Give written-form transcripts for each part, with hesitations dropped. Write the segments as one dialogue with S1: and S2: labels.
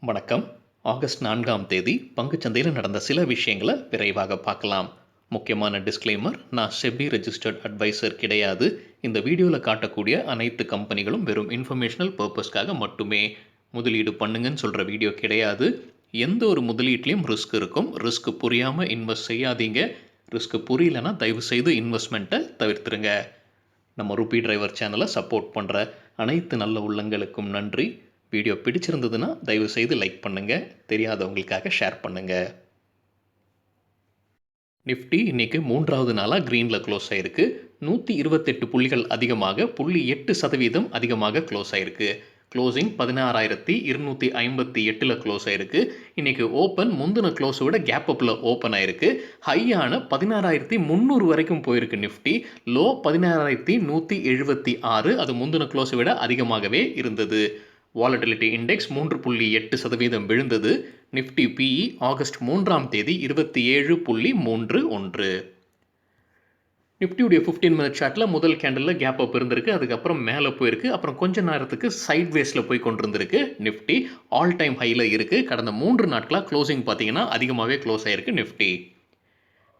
S1: வணக்கம். ஆகஸ்ட் 4ஆம் தேதி பங்குச்சந்தையில் நடந்த சில விஷயங்களை விரைவாக பார்க்கலாம். முக்கியமான டிஸ்க்ளைமர், நான் செபி ரெஜிஸ்டர்ட் அட்வைசர் கிடையாது. இந்த வீடியோவில் காட்டக்கூடிய அனைத்து கம்பெனிகளும் வெறும் இன்ஃபர்மேஷனல் பர்பஸ்க்காக மட்டுமே. முதலீடு பண்ணுங்கன்னு சொல்கிற வீடியோ கிடையாது. எந்த ஒரு முதலீட்லையும் ரிஸ்க் இருக்கும். ரிஸ்க் புரியாமல் இன்வெஸ்ட் செய்யாதீங்க. ரிஸ்க் புரியலன்னா தயவுசெய்து இன்வெஸ்ட்மெண்ட்டை தவிர்த்துருங்க. நம்ம ரூபி டிரைவர் சேனலை சப்போர்ட் பண்ணுற அனைத்து நல்ல உள்ளங்களுக்கும் நன்றி. வீடியோ பிடிச்சிருந்ததுன்னா தயவுசெய்து லைக் பண்ணுங்கள், தெரியாதவங்களுக்காக ஷேர் பண்ணுங்கள். நிஃப்டி இன்றைக்கி 3வது நாளாக க்ரீனில் க்ளோஸ் ஆகிருக்கு. 128 புள்ளிகள் அதிகமாக 0.8% அதிகமாக க்ளோஸ் ஆகிருக்கு. க்ளோசிங் 16,258 க்ளோஸ் ஆகிருக்கு. இன்றைக்கி ஓப்பன் முந்தின க்ளோஸை விட கேப் அப்பில் ஓப்பன் ஆகிருக்கு. ஹையான 16,300 வரைக்கும் போயிருக்கு நிஃப்டி. லோ 16,176, அது முந்தின க்ளோஸை விட அதிகமாகவே இருந்தது. வாலட்டிலிட்டி இண்டெக்ஸ் 3.8% விழுந்தது. நிஃப்டி பிஇ ஆகஸ்ட் 3ஆம் தேதி 27.31. நிஃப்டியுடைய 15 மினிட் சார்ட்டில் முதல் கேண்டலில் கேப் அப் இருந்திருக்கு. அதுக்கப்புறம் மேலே போயிருக்கு. அப்புறம் கொஞ்ச நேரத்துக்கு சைட்வேஸில் போய் கொண்டிருந்திருக்கு. நிஃப்டி ஆல் டைம் ஹையில் இருக்குது. கடந்த 3 நாட்களாக க்ளோசிங் பார்த்தீங்கன்னா அதிகமாகவே க்ளோஸ் ஆகிருக்கு நிஃப்டி.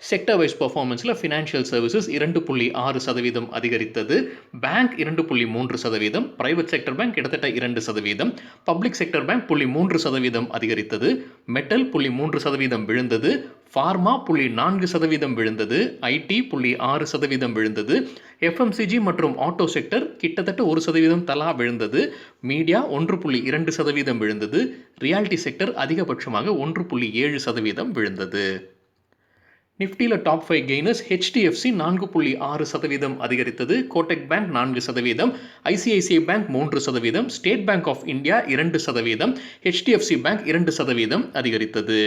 S1: செக்டர் வைஸ் பர்ஃபார்மன்ஸில் ஃபினான்ஷியல் சர்வீசஸ் 2.6% அதிகரித்தது. பேங்க் 2.3%, பிரைவேட் செக்டர் பேங்க் கிட்டத்தட்ட 2%, பப்ளிக் செக்டர் பேங்க் 0.3% அதிகரித்தது. மெட்டல் 0.3% விழுந்தது. ஃபார்மா 0.4% விழுந்தது. ஐடி 0.6% விழுந்தது. எஃப்எம்சிஜி மற்றும் ஆட்டோ செக்டர் கிட்டத்தட்ட 1% தலா விழுந்தது. மீடியா 1.2% விழுந்தது. ரியாலிட்டி செக்டர் அதிகபட்சமாக 1.7% விழுந்தது. நிஃப்டியில் டாப் 5 கெய்னர்ஸ். ஹெச்டிஎஃப்சி 4.6% அதிகரித்தது. Kotak bank 4%, ICICI bank 3%, state bank of India 2%, HDFC bank 2% அதிகரித்தது.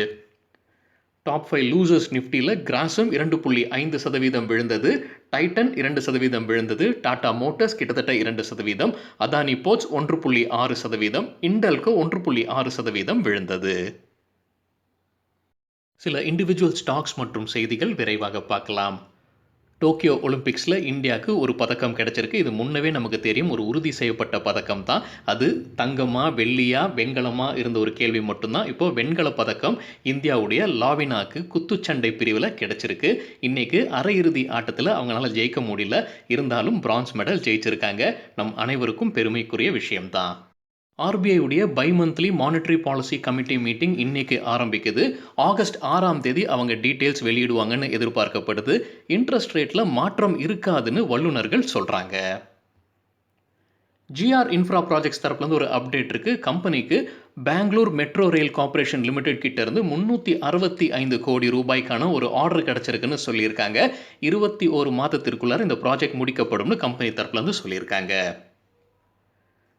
S1: டாப் 5 லூசர்ஸ் நிஃப்டியில் கிராசம் 2.5% விழுந்தது. டைட்டன் 2% விழுந்தது. டாடா மோட்டார்ஸ் கிட்டத்தட்ட 2%, அதானி போர்ட்ஸ் 1.6%, இண்டல்கோ 1.6% விழுந்தது. சில இண்டிவிஜுவல் ஸ்டாக்ஸ் மற்றும் செய்திகள் விரைவாக பார்க்கலாம். டோக்கியோ ஒலிம்பிக்ஸில் இந்தியாவுக்கு ஒரு பதக்கம் கிடைச்சிருக்கு. இது முன்னவே நமக்கு தெரியும், ஒரு உறுதி செய்யப்பட்ட பதக்கம் தான். அது தங்கமா வெள்ளியா வெண்கலமா இருந்த ஒரு கேள்வி மட்டும்தான். இப்போது வெண்கல பதக்கம் இந்தியாவுடைய லாவினாக்கு குத்துச்சண்டை பிரிவில் கிடைச்சிருக்கு. இன்றைக்கு அரையிறுதி ஆட்டத்தில் அவங்களால ஜெயிக்க முடியல. இருந்தாலும் பிரான்ஸ் மெடல் ஜெயிச்சிருக்காங்க. நம் அனைவருக்கும் பெருமைக்குரிய விஷயம்தான். ஆர்பிஐ உடைய பைமந்த்லி மானிட்டரி பாலிசி கமிட்டி மீட்டிங் இன்னைக்கு ஆரம்பிக்குது. ஆகஸ்ட் 6ஆம் தேதி அவங்க டீட்டெயில்ஸ் வெளியிடுவாங்கன்னு எதிர்பார்க்கப்படுது. இன்ட்ரெஸ்ட் ரேட்டில் மாற்றம் இருக்காதுன்னு வல்லுநர்கள் சொல்கிறாங்க. ஜிஆர் இன்ஃப்ரா ப்ராஜெக்ட்ஸ் தரப்புலேருந்து ஒரு அப்டேட் இருக்குது. கம்பெனிக்கு Bangalore metro rail corporation limited கிட்டேருந்து 365 கோடி ரூபாய்க்கான ஒரு ஆர்டர் கிடச்சிருக்குன்னு சொல்லியிருக்காங்க. 21 மாதத்திற்குள்ளார இந்த ப்ராஜெக்ட் முடிக்கப்படும்னு கம்பெனி தரப்புலேருந்து சொல்லியிருக்காங்க.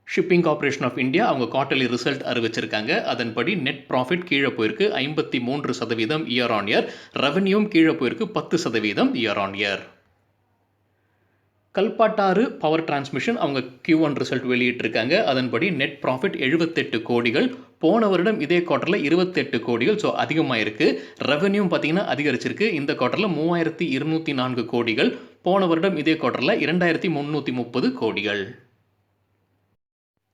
S1: ஷிப்பிங் கார்பரேஷன் ஆஃப் இந்தியா அவங்க குவார்ட்டர்லி ரிசல்ட் அறிவிச்சிருக்காங்க. அதன்படி நெட் ப்ராஃபிட் கீழே போயிருக்கு 53% இயர் ஆன் இயர். ரெவன்யூம் கீழே போயிருக்கு 10% year on year. Kalpataru power transmission அவங்க Q1 ரிசல்ட் வெளியிட்டிருக்காங்க. அதன்படி நெட் ப்ராஃபிட் 78 கோடிகள். போன வருடம் இதே குவார்ட்டரில் 28 கோடிகள். ஸோ அதிகமாக இருக்குது. ரெவன்யூ பார்த்தீங்கன்னா அதிகரிச்சிருக்கு. இந்த குவார்ட்டரில் 3204 கோடிகள். போன வருடம் இதே குவார்ட்டரில் 2330 கோடிகள்.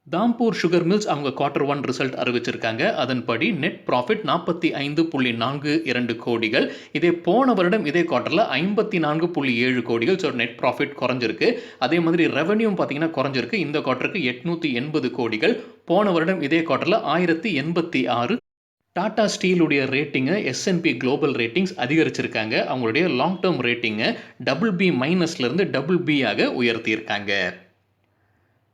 S1: தாம்பூர் சுகர் மில்ஸ் அவங்க Q1 ரிசல்ட் அறிவிச்சிருக்காங்க. அதன்படி நெட் ப்ராஃபிட் 45.42 கோடிகள். இதே போன வருடம் இதே குவார்ட்டரில் 54.7 கோடிகள். ஸோ நெட் ப்ராஃபிட் குறைஞ்சிருக்கு. அதே மாதிரி ரெவன்யூ பார்த்தீங்கன்னா குறைஞ்சிருக்கு. இந்த குவார்ட்டருக்கு 880 கோடிகள். போன வருடம் இதே குவார்ட்டரில் 1086. டாடா ஸ்டீலுடைய ரேட்டிங்கை S&P குளோபல் ரேட்டிங்ஸ் அதிகரிச்சிருக்காங்க. அவங்களுடைய லாங் டேர்ம் ரேட்டிங்கை BB- BB ஆக உயர்த்தியிருக்காங்க.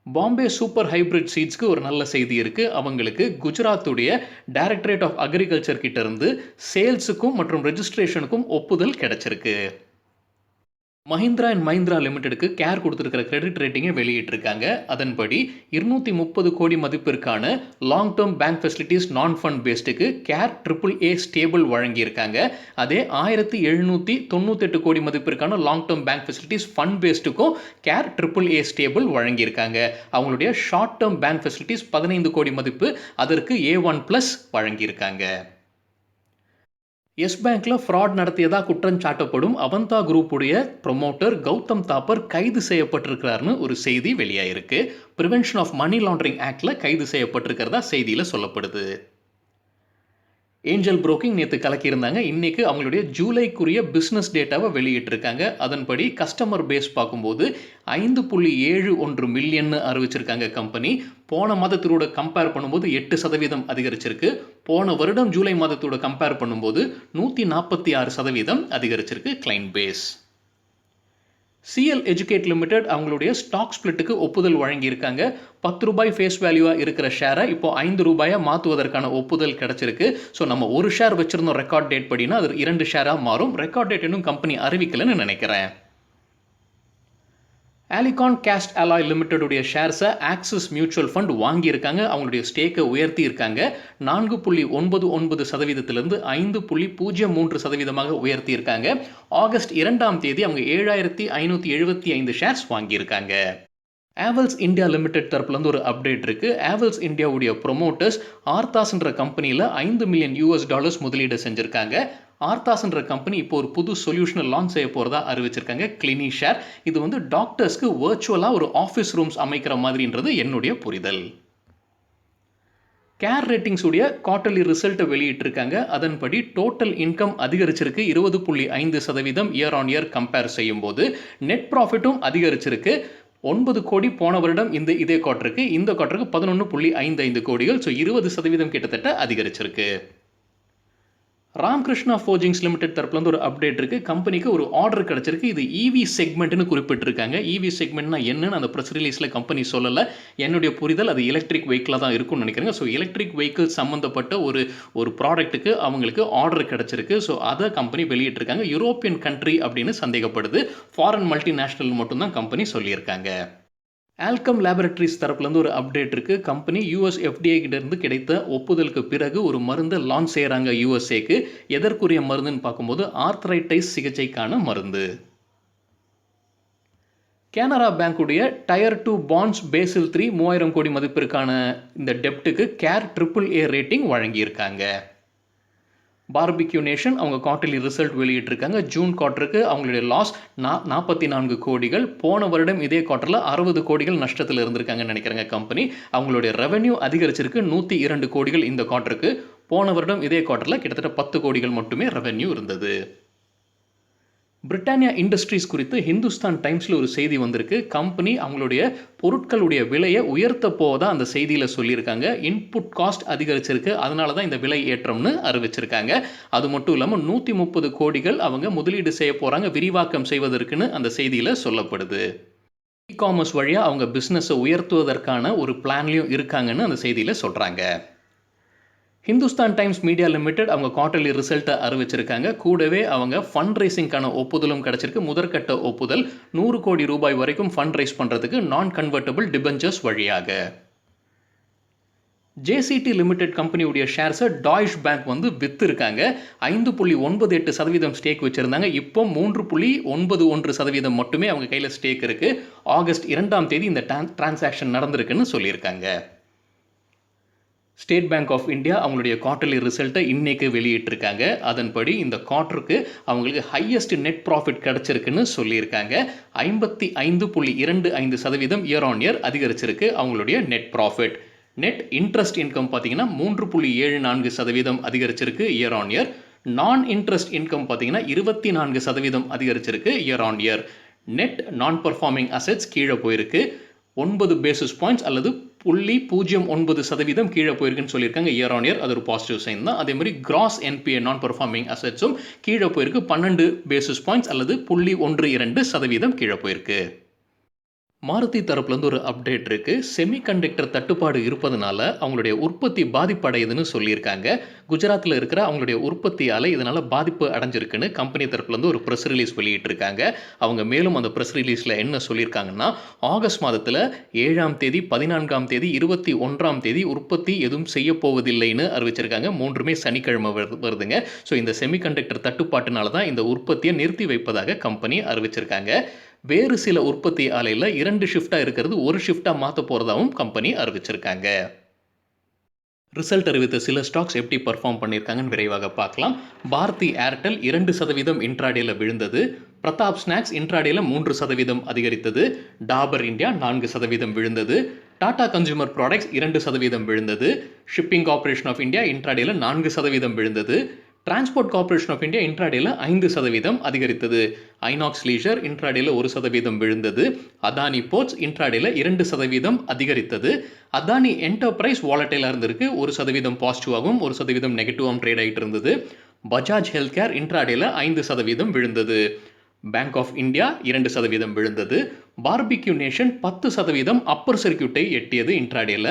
S1: பாம்பே சூப்பர் ஹைப்ரிட் சீட்ஸ்க்கு ஒரு நல்ல செய்தி இருக்குது. அவங்களுக்கு குஜராத்துடைய டைரக்டரேட் ஆஃப் அக்ரிகல்ச்சர் கிட்ட இருந்து சேல்ஸுக்கும் மற்றும் ரெஜிஸ்ட்ரேஷனுக்கும் ஒப்புதல் கிடைச்சிருக்கு. மஹிந்திரா அண்ட் மஹிந்திரா லிமிடெடுக்கு கேர் கொடுத்துருக்கிற கிரெடிட் ரேட்டிங்கை வெளியிட்டிருக்காங்க. அதன்படி 230 கோடி மதிப்பிற்கான long term bank facilities non fund பேஸ்டுக்கு கேர் AAA ஸ்டேபிள் வழங்கியிருக்காங்க. அதே 1798 கோடி மதிப்பிற்கான long term bank facilities fund பேஸ்டுக்கும் கேர் AAA ஸ்டேபிள் வழங்கியிருக்காங்க. அவங்களுடைய ஷார்ட் டேர்ம் பேங்க் ஃபெசிலிட்டிஸ் 15 கோடி மதிப்பு, அதற்கு A1+ வழங்கியிருக்காங்க. எஸ் பேங்க்ல ஃப்ராட் நடத்தியதா குற்றம் சாட்டப்படும் அவந்தா குரூப் உடைய ப்ரொமோட்டர் கௌதம் தாப்பர் கைது செய்யப்பட்டிருக்கிறார்னு ஒரு செய்தி வெளியாயிருக்கு. பிரிவென்ஷன் ஆஃப் மணி லாண்டரிங் ஆக்ட்ல கைது செய்யப்பட்டிருக்கிறதா செய்தியில சொல்லப்படுது. ஏஞ்சல் புரோக்கிங் நேற்று கலக்கியிருந்தாங்க. இன்னைக்கு அவங்களுடைய ஜூலைக்குரிய பிஸ்னஸ் டேட்டாவை வெளியிட்டிருக்காங்க. அதன்படி கஸ்டமர் பேஸ் பார்க்கும்போது 5.71 மில்லியன் அறிவிச்சிருக்காங்க கம்பெனி. போன மாதத்தோட கம்பேர் பண்ணும்போது 8% அதிகரிச்சிருக்கு. போன வருடம் ஜூலை மாதத்தோட கம்பேர் பண்ணும்போது 146% அதிகரிச்சிருக்கு client base. CL educate limited அவங்களுடைய ஸ்டாக் ஸ்பிளிட்டுக்கு ஒப்புதல் வழங்கியிருக்காங்க. ₹10 ஃபேஸ் வேல்யூவா இருக்கிற ஷேரை இப்போ ₹5 மாற்றுவதற்கான ஒப்புதல் கிடைச்சிருக்கு. ஸோ நம்ம ஒரு ஷேர் வச்சிருந்தோம் ரெக்கார்ட் டேட் படினா அது 2 ஷேராக மாறும். ரெக்கார்ட் டேட் இன்னும் கம்பெனி அறிவிக்கலன்னு நினைக்கிறேன். ஆலிகான் கேஸ்ட் அலாய் லிமிடெடுடைய ஷேர்ஸை ஆக்சிஸ் மியூச்சுவல் ஃபண்ட் வாங்கியிருக்காங்க. அவங்களுடைய ஸ்டேக்கை உயர்த்தி இருக்காங்க. 4.99%லிருந்து 5.03% உயர்த்தி இருக்காங்க. ஆகஸ்ட் 2ஆம் தேதி அவங்க 7,575 ஷேர்ஸ் வாங்கியிருக்காங்க. ஆவல்ஸ் இந்தியா லிமிடெட் தரப்புலேருந்து ஒரு அப்டேட் இருக்கு. ஆவல்ஸ் இந்தியாவுடைய ப்ரொமோட்டர்ஸ் ஆர்த்தாஸ்ன்ற கம்பெனியில் $5 மில்லியன் முதலீடு செஞ்சிருக்காங்க. ஆர்த்தாஸ்ன்ற கம்பெனி இப்போ ஒரு புது சொல்யூஷனை லான்ச் செய்ய போகிறதா அறிவிச்சிருக்காங்க, கிளினி ஷேர். இது டாக்டர்ஸ்க்கு வர்ச்சுவலாக ஒரு ஆஃபீஸ் ரூம்ஸ் அமைக்கிற மாதிரின்றது என்னுடைய புரிதல். கேர் ரேட்டிங்ஸ் உடைய குவார்ட்டர்லி ரிசல்ட்டை வெளியிட்டிருக்காங்க. அதன்படி டோட்டல் இன்கம் அதிகரிச்சிருக்கு 20.5% இயர் ஆன் இயர் கம்பேர் செய்யும்போது. நெட் ப்ராஃபிட்டும் அதிகரிச்சிருக்கு. 9 கோடி போன வருடம் இதே குவார்ட்டருக்கு, இந்த குவார்ட்டருக்கு 11.55 கோடிகள். ஸோ 20% கிட்டத்தட்ட அதிகரிச்சிருக்கு. ராம்கிருஷ்ணா ஃபோர்ஜிங்ஸ் லிமிடெட் தரப்புலேருந்து ஒரு அப்டேட் இருக்குது. கம்பெனிக்கு ஒரு ஆர்டர் கிடச்சிருக்கு. இது இவி செக்மெண்ட்னு குறிப்பிட்டிருக்காங்க. இவி செக்மெண்ட்னா என்னன்னு அந்த ப்ரெஸ் ரிலீஸில் கம்பெனி சொல்லலை. என்னுடைய புரிதல் அது எலக்ட்ரிக் வெஹிக்கிளாக தான் இருக்கும்னு நினைக்கிறேங்க. ஸோ எலக்ட்ரிக் வெஹிக்கிள் சம்மந்தப்பட்ட ஒரு ப்ராடக்ட்டுக்கு அவங்களுக்கு ஆர்டர் கிடச்சிருக்கு. ஸோ அதை கம்பெனி வெளியிட்டிருக்காங்க. யூரோப்பியன் கண்ட்ரி அப்படின்னு சந்தேகப்படுது. ஃபாரின் மல்டிநேஷ்னல் மட்டும்தான் கம்பெனி சொல்லியிருக்காங்க. ஆல்கம் லேபரட்டரிஸ் தரப்புலேருந்து ஒரு அப்டேட் இருக்குது. கம்பெனி யூஎஸ் எஃப்டிஐ கிட்டேருந்து கிடைத்த ஒப்புதலுக்கு பிறகு ஒரு மருந்தை லான்ச் செய்கிறாங்க யூஎஸ்ஏக்கு. எதற்குரிய மருந்துன்னு பார்க்கும்போது ஆர்த்ரைட்டிஸ் சிகிச்சைக்கான மருந்து. கேனரா பேங்குடைய டயர் 2 பாண்ட்ஸ் பேசில் 3 3000 கோடி மதிப்பிற்கான இந்த டெப்ட்டுக்கு கேர் AAA ரேட்டிங் வழங்கியிருக்காங்க. பார்பிக்யூ நேஷன் அவங்க குவார்ட்டர்லி ரிசல்ட் வெளியிட்டிருக்காங்க. ஜூன் குவார்ட்டருக்கு அவங்களுடைய லாஸ் 44 கோடிகள். போன வருடம் இதே குவார்ட்டரில் 60 கோடிகள் நஷ்டத்தில் இருந்திருக்காங்கன்னு நினைக்கிறேங்க கம்பெனி. அவங்களுடைய ரெவென்யூ அதிகரிச்சிருக்கு 102 கோடிகள் இந்த குவார்ட்டருக்கு. போன வருடம் இதே குவார்ட்டரில் கிட்டத்தட்ட 10 கோடிகள் மட்டுமே ரெவென்யூ இருந்தது. பிரிட்டானியா இண்டஸ்ட்ரீஸ் குறித்து ஹிந்துஸ்தான் டைம்ஸில் ஒரு செய்தி வந்திருக்கு. கம்பெனி அவங்களுடைய பொருட்களுடைய விலையை உயர்த்த போவதா அந்த செய்தியில் சொல்லியிருக்காங்க. இன்புட் காஸ்ட் அதிகரிச்சிருக்கு, அதனால தான் இந்த விலை ஏற்றம்னு அறிவிச்சிருக்காங்க. அது மட்டும் இல்லாமல் 130 கோடிகள் அவங்க முதலீடு செய்ய போகிறாங்க விரிவாக்கம் செய்வதற்குன்னு அந்த செய்தியில் சொல்லப்படுது. இ-காமர்ஸ் வழியாக அவங்க பிஸ்னஸை உயர்த்துவதற்கான ஒரு பிளான்லையும் இருக்காங்கன்னு அந்த செய்தியில் சொல்கிறாங்க. ஹிந்துஸ்தான் டைம்ஸ் மீடியா லிமிடெட் அவங்க குவார்ட்டர்லி ரிசல்ட்டை அறிவிச்சிருக்காங்க. கூடவே அவங்க ஃபண்ட் ரைசிங்கான ஒப்புதலும் கிடச்சிருக்கு. முதற்கட்ட ஒப்புதல் 100 கோடி ரூபாய் வரைக்கும் ஃபண்ட் ரைஸ் பண்ணுறதுக்கு நான் கன்வெர்ட்டபிள் டிபெஞ்சர்ஸ் வழியாக. ஜேசிடி லிமிடெட் கம்பெனியுடைய ஷேர்ஸை டாய்ஷ் பேங்க் விற்றுருக்காங்க. 5.98% ஸ்டேக் வச்சுருந்தாங்க. இப்போ 3.91% மட்டுமே அவங்க கையில் ஸ்டேக் இருக்குது. ஆகஸ்ட் 2ஆம் தேதி இந்த டிரான்சாக்ஷன் நடந்திருக்குன்னு சொல்லியிருக்காங்க. ஸ்டேட் பேங்க் ஆஃப் இந்தியா அவங்களுடைய குவார்ட்டர்லி ரிசல்ட்டை இன்னைக்கு வெளியிட்டிருக்காங்க. அதன்படி இந்த குவார்ட்டருக்கு அவங்களுக்கு ஹையஸ்ட் நெட் ப்ராஃபிட் கிடச்சிருக்குன்னு சொல்லியிருக்காங்க. 55.25% இயர் ஆன் இயர் அதிகரிச்சிருக்கு அவங்களுடைய net profit. Net interest income பார்த்தீங்கன்னா 3.74% அதிகரிச்சிருக்கு இயர் ஆன் இயர். நான் இன்ட்ரெஸ்ட் இன்கம் பார்த்தீங்கன்னா 24% அதிகரிச்சிருக்கு இயர் ஆன் இயர். நெட் நான் பர்ஃபார்மிங் அசெட்ஸ் கீழே போயிருக்கு. 9 பேசிஸ் பாயிண்ட்ஸ் அல்லது 0.09% கீழே போயிருக்குன்னு சொல்லியிருக்காங்க இயர் ஆன் இயர். அது ஒரு பாசிட்டிவ் சைன் தான். அதே மாதிரி கிராஸ் என்பிஏ நான் பர்ஃபார்மிங் அசெட்ஸும் கீழே போயிருக்கு. 12 பேசிஸ் பாயிண்ட்ஸ் அல்லது 0.12% கீழே போயிருக்கு. மாருதி தரப்புலேருந்து ஒரு அப்டேட் இருக்குது. செமிகண்டக்டர் தட்டுப்பாடு இருப்பதனால அவங்களுடைய உற்பத்தி பாதிப்படையுதுன்னு சொல்லியிருக்காங்க. குஜராத்தில் இருக்கிற அவங்களுடைய உற்பத்தி ஆலை இதனால் பாதிப்பு அடைஞ்சிருக்குன்னு கம்பெனி தரப்புலேருந்து ஒரு ப்ரெஸ் ரிலீஸ் வெளியிட்டிருக்காங்க. அவங்க மேலும் அந்த ப்ரெஸ் ரிலீஸில் என்ன சொல்லியிருக்காங்கன்னா, ஆகஸ்ட் மாதத்தில் 7ஆம் தேதி 14ஆம் தேதி 21ஆம் தேதி உற்பத்தி எதுவும் செய்ய போவதில்லைன்னு அறிவிச்சிருக்காங்க. 3மே சனிக்கிழமை வருதுங்க. ஸோ இந்த செமிகண்டக்டர் தட்டுப்பாட்டினால தான் இந்த உற்பத்தியை நிறுத்தி வைப்பதாக கம்பெனி அறிவிச்சிருக்காங்க. வேறு சில உற்பத்தி ஆலையில் 2 ஷிஃப்டாக இருக்கிறது ஒரு ஷிஃப்டாக மாற்ற போகிறதாவும் கம்பெனி அறிவிச்சிருக்காங்க. ரிசல்ட் அறிவித்த சில ஸ்டாக்ஸ் எப்படி பர்ஃபார்ம் பண்ணியிருக்காங்கன்னு விரைவாக பார்க்கலாம். பாரதி ஏர்டெல் 2% இன்ட்ராடேல விழுந்தது. பிரதாப் ஸ்நாக்ஸ் இன்ட்ராடேல 3% அதிகரித்தது. டாபர் இந்தியா 4% விழுந்தது. டாடா கன்சூமர் ப்ராடக்ட்ஸ் 2% விழுந்தது. ஷிப்பிங் கார்ப்பரேஷன் ஆஃப் இந்தியா இன்ட்ராடேல 4% விழுந்தது. டிரான்ஸ்போர்ட் கார்ப்பரேஷன் ஆஃப் இந்தியா இன்ட்ராடேல 5% அதிகரித்தது. ஐநாக்ஸ் லீஷர் இன்ட்ராடேல 1% விழுந்தது. அதானி போர்ட்ஸ் இன்ட்ராடேல 2% அதிகரித்தது. அதானி என்டர்பிரைஸ் வாலட்டைலாக இருந்திருக்கு. 1% பாசிட்டிவாகவும் 1% நெகட்டிவாகவும் ட்ரேட் ஆகிட்டு இருந்தது. பஜாஜ் ஹெல்த் கேர் இன்ட்ராடேல 5% விழுந்தது. பேங்க் ஆஃப் இந்தியா 2% விழுந்தது. பார்பிக்யூ நேஷன் 10% அப்பர் சர்க்கியூட்டை எட்டியது இன்ட்ராடேல.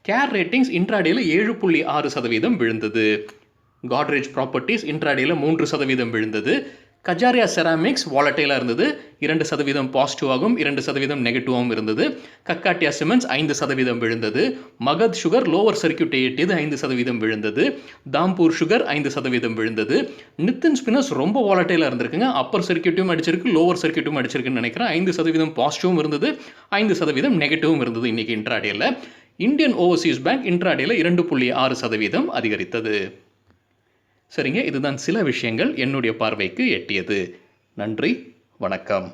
S1: கேர் ரேட்டிங்ஸ் இன்ட்ராடேல 7.6% விழுந்தது. காட்ரேஜ் ப்ராப்பர்ட்டிஸ் இன்ட்ராடேல 3% விழுந்தது. கஜாரியா செராமிக்ஸ் வாலட்டைலாக இருந்தது. 2% பாசிட்டிவாகவும் 2% நெகட்டிவாகவும் இருந்தது. கக்காட்டியா சிமெண்ட்ஸ் 5% விழுந்தது. மகத் சுகர் லோவர் சர்க்கியூட்டை எட்டியது 5% விழுந்தது. தாம்பூர் சுகர் 5% விழுந்தது. நித்தின் ஸ்பின்னர்ஸ் ரொம்ப வாலட்டைலாக இருந்திருக்குங்க. அப்பர் சர்க்கியூட்டும் அடிச்சிருக்கு, லோவர் சர்க்கியூட்டும் அடிச்சிருக்குன்னு நினைக்கிறேன். 5% பாசிட்டிவும் இருந்தது, 5% நெகட்டிவும் இருந்தது இன்னைக்கு இன்ட்ராடேல. இந்தியன் ஓவர்சீஸ் பேங்க் இன்ட்ராடேல 2.6% அதிகரித்தது. சரிங்க, இதுதான் சில விஷயங்கள் என்னுடைய பார்வைக்கு எட்டியது. நன்றி, வணக்கம்.